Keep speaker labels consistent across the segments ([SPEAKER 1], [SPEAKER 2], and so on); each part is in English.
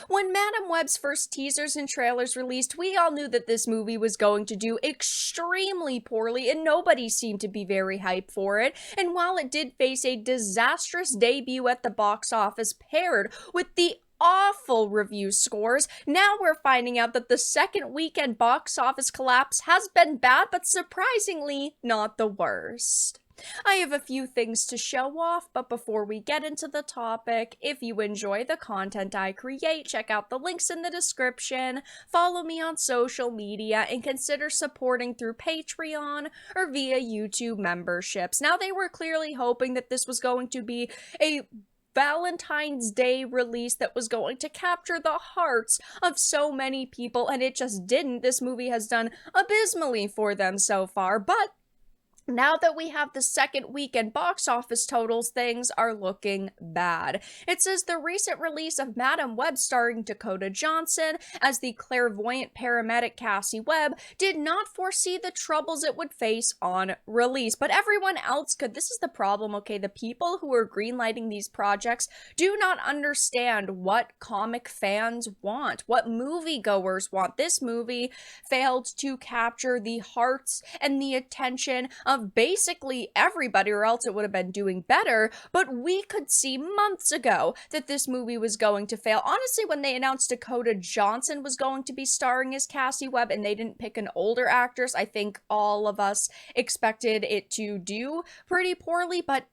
[SPEAKER 1] When Madam Web's first teasers and trailers released, we all knew that this movie was going to do extremely poorly, and nobody seemed to be very hyped for it. And while it did face a disastrous debut at the box office paired with the awful review scores, now we're finding out that the second weekend box office collapse has been bad, but surprisingly not the worst. I have a few things to show off, but before we get into the topic, if you enjoy the content I create, check out the links in the description, follow me on social media, and consider supporting through Patreon or via YouTube memberships. Now, they were clearly hoping that this was going to be a Valentine's Day release that was going to capture the hearts of so many people, and it just didn't. This movie has done abysmally for them so far, but now that we have the second weekend box office totals, things are looking bad. It says the recent release of Madam Web starring Dakota Johnson as the clairvoyant paramedic Cassie Webb did not foresee the troubles it would face on release, but everyone else could. This is the problem, okay? The people who are greenlighting these projects do not understand what comic fans want, what moviegoers want. This movie failed to capture the hearts and the attention of basically everybody, or else it would have been doing better, but we could see months ago that this movie was going to fail. Honestly, when they announced Dakota Johnson was going to be starring as Cassie Webb and they didn't pick an older actress, I think all of us expected it to do pretty poorly, but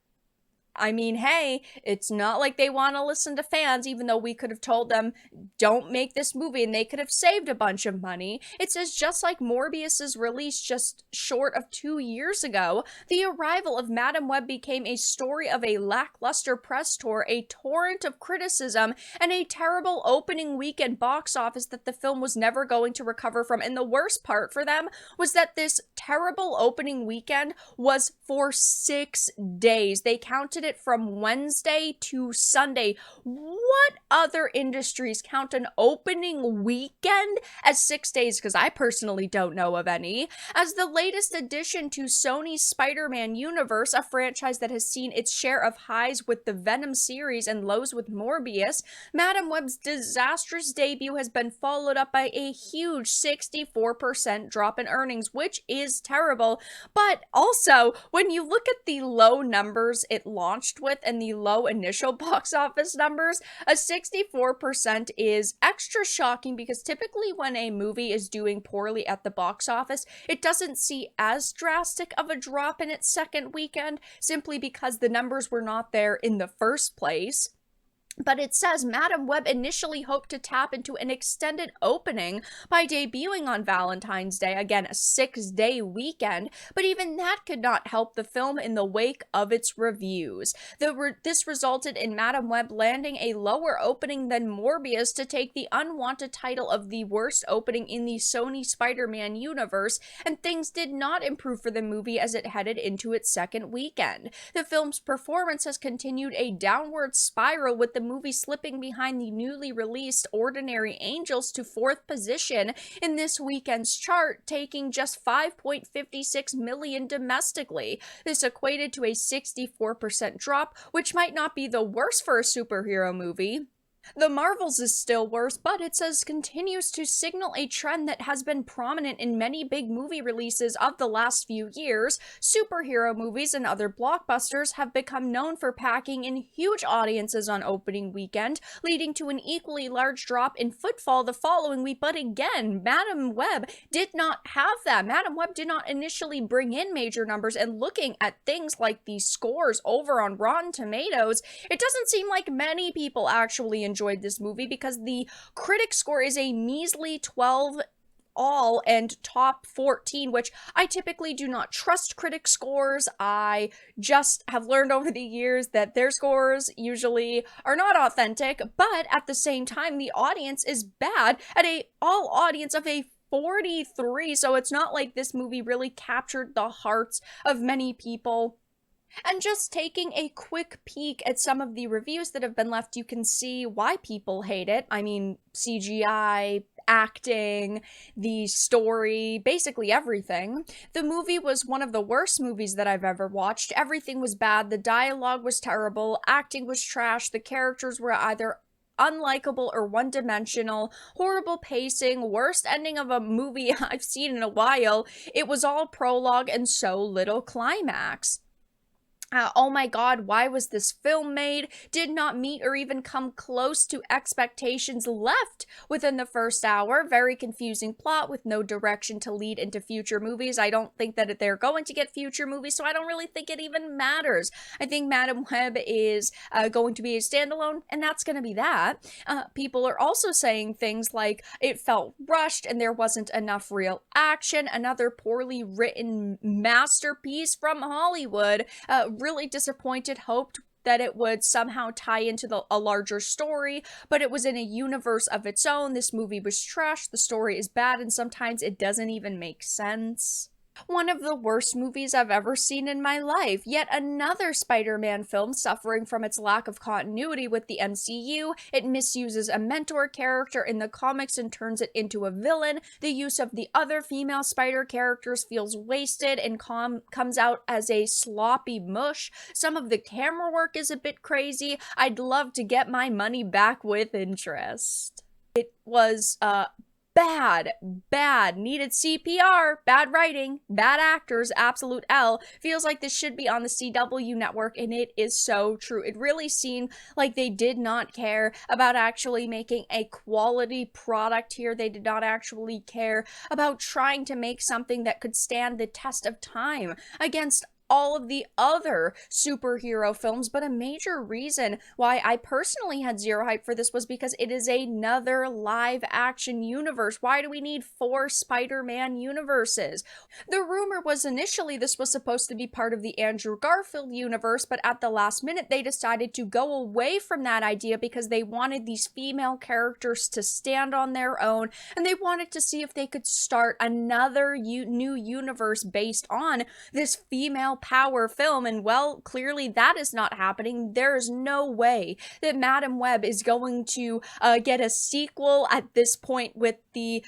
[SPEAKER 1] I mean, hey, it's not like they want to listen to fans, even though we could have told them, don't make this movie, and they could have saved a bunch of money. It says, just like Morbius's release just short of 2 years ago, the arrival of Madam Web became a story of a lackluster press tour, a torrent of criticism, and a terrible opening weekend box office that the film was never going to recover from. And the worst part for them was that this terrible opening weekend was for 6 days. They counted it from Wednesday to Sunday. What other industries count an opening weekend as 6 days? Because I personally don't know of any. As the latest addition to Sony's Spiderman universe, a franchise that has seen its share of highs with the Venom series and lows with Morbius, Madam Web's disastrous debut has been followed up by a huge 64% drop in earnings, which is terrible. But also, when you look at the low numbers it launched with and the low initial box office numbers, a 64% is extra shocking because typically when a movie is doing poorly at the box office, it doesn't see as drastic of a drop in its second weekend simply because the numbers were not there in the first place. But it says Madam Web initially hoped to tap into an extended opening by debuting on Valentine's Day, again, a 6-day weekend, but even that could not help the film in the wake of its reviews. This resulted in Madam Web landing a lower opening than Morbius to take the unwanted title of the worst opening in the Sony Spider-Man universe, and things did not improve for the movie as it headed into its second weekend. The film's performance has continued a downward spiral, with the movie slipping behind the newly released Ordinary Angels to 4th position in this weekend's chart, taking just 5.56 million domestically. This equated to a 64% drop, which might not be the worst for a superhero movie. The Marvels is still worse, but it says continues to signal a trend that has been prominent in many big movie releases of the last few years. Superhero movies and other blockbusters have become known for packing in huge audiences on opening weekend, leading to an equally large drop in footfall the following week. But again, Madam Web did not have that. Madam Web did not initially bring in major numbers, and looking at things like the scores over on Rotten Tomatoes, it doesn't seem like many people actually enjoyed this movie because the critic score is a measly 12 all and top 14, which I typically do not trust critic scores. I just have learned over the years that their scores usually are not authentic, but at the same time, the audience is bad at a all audience of a 43, so it's not like this movie really captured the hearts of many people. And just taking a quick peek at some of the reviews that have been left, you can see why people hate it. I mean, CGI, acting, the story, basically everything. The movie was one of the worst movies that I've ever watched. Everything was bad. The dialogue was terrible. Acting was trash. The characters were either unlikable or one-dimensional, horrible pacing, worst ending of a movie I've seen in a while. It was all prologue and so little climax. Oh my god, why was this film made? Did not meet or even come close to expectations left within the first hour. Very confusing plot with no direction to lead into future movies. I don't think that they're going to get future movies, so I don't really think it even matters. I think Madam Web is going to be a standalone, and that's going to be that. People are also saying things like it felt rushed and there wasn't enough real action. Another poorly written masterpiece from Hollywood. Really disappointed, hoped that it would somehow tie into a larger story, but it was in a universe of its own. This movie was trash, the story is bad, and sometimes it doesn't even make sense. One of the worst movies I've ever seen in my life. Yet another Spider-Man film suffering from its lack of continuity with the MCU. It misuses a mentor character in the comics and turns it into a villain. The use of the other female Spider characters feels wasted and comes out as a sloppy mush. Some of the camera work is a bit crazy. I'd love to get my money back with interest. It was, bad, needed CPR, bad writing, bad actors, absolute L. Feels like this should be on the CW network, and it is so true. It really seemed like they did not care about actually making a quality product here. They did not actually care about trying to make something that could stand the test of time against all of the other superhero films, but a major reason why I personally had zero hype for this was because it is another live action universe. Why do we need 4 Spider-Man universes? The rumor was initially this was supposed to be part of the Andrew Garfield universe, but at the last minute they decided to go away from that idea because they wanted these female characters to stand on their own, and they wanted to see if they could start another new universe based on this female power film, and well, clearly that is not happening. There is no way that Madam Web is going to get a sequel at this point with the,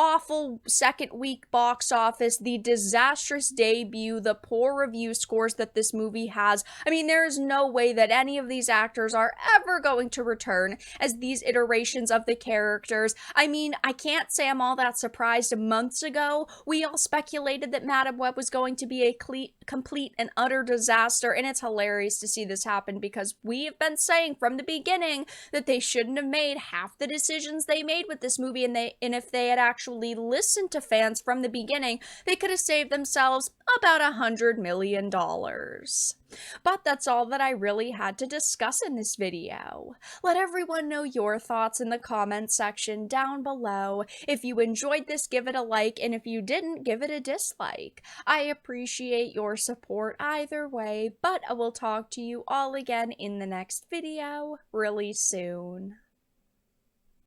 [SPEAKER 1] awful second week box office, the disastrous debut, the poor review scores that this movie has. I mean, there is no way that any of these actors are ever going to return as these iterations of the characters. I mean, I can't say I'm all that surprised. Months ago, we all speculated that Madam Web was going to be a complete and utter disaster, and it's hilarious to see this happen because we have been saying from the beginning that they shouldn't have made half the decisions they made with this movie, and if they had actually listened to fans from the beginning, they could have saved themselves about $100 million. But that's all that I really had to discuss in this video. Let everyone know your thoughts in the comments section down below. If you enjoyed this, give it a like, and if you didn't, give it a dislike. I appreciate your support either way, but I will talk to you all again in the next video really soon.